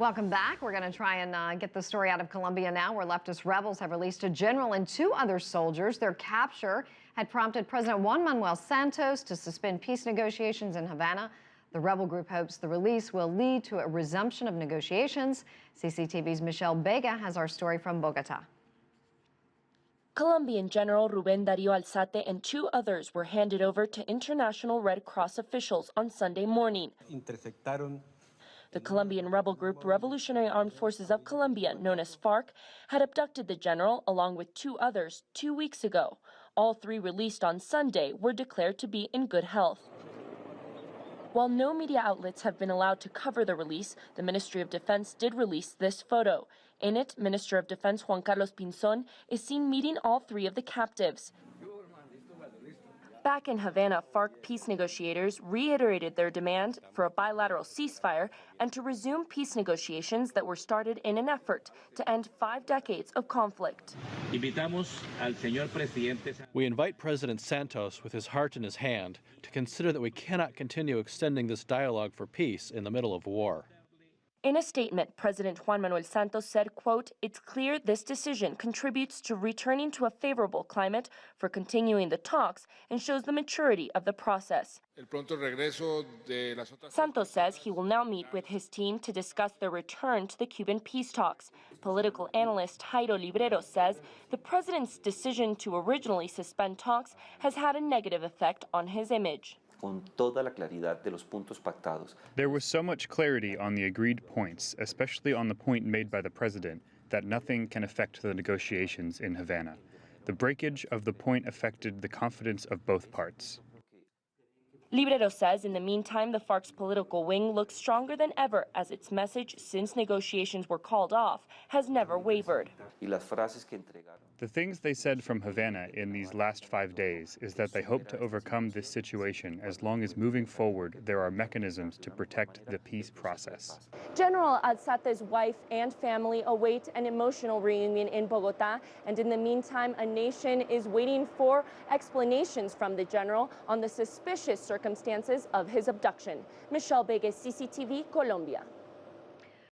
Welcome back. We're going to try and get the story out of Colombia now, where leftist rebels have released a general and 2 other soldiers. Their capture had prompted President Juan Manuel Santos to suspend peace negotiations in Havana. The rebel group hopes the release will lead to a resumption of negotiations. CCTV's Michelle Begue has our story from Bogota. Colombian General Rubén Darío Alzate and 2 others were handed over to International Red Cross officials on Sunday morning. The Colombian rebel group Revolutionary Armed Forces of Colombia, known as FARC, had abducted the general along with 2 others 2 weeks ago. All 3 released on Sunday were declared to be in good health. While no media outlets have been allowed to cover the release, the Ministry of Defense did release this photo. In it, Minister of Defense Juan Carlos Pinzón is seen meeting all 3 of the captives. Back in Havana, FARC peace negotiators reiterated their demand for a bilateral ceasefire and to resume peace negotiations that were started in an effort to end 5 decades of conflict. We invite President Santos, with his heart in his hand, to consider that we cannot continue extending this dialogue for peace in the middle of war. In a statement, President Juan Manuel Santos said, quote, "It's clear this decision contributes to returning to a favorable climate for continuing the talks and shows the maturity of the process." Santos says he will now meet with his team to discuss the return to the Cuban peace talks. Political analyst Jairo Librero says the president's decision to originally suspend talks has had a negative effect on his image. There was so much clarity on the agreed points, especially on the point made by the president, that nothing can affect the negotiations in Havana. The breakage of the point affected the confidence of both parts. Librero says in the meantime, the FARC's political wing looks stronger than ever as its message since negotiations were called off has never wavered. The things they said from Havana in these last 5 days is that they hope to overcome this situation as long as moving forward there are mechanisms to protect the peace process. General Alzate's wife and family await an emotional reunion in Bogota, and in the meantime, a nation is waiting for explanations from the general on the suspicious circumstances of his abduction. Michelle Begue, CCTV, Colombia.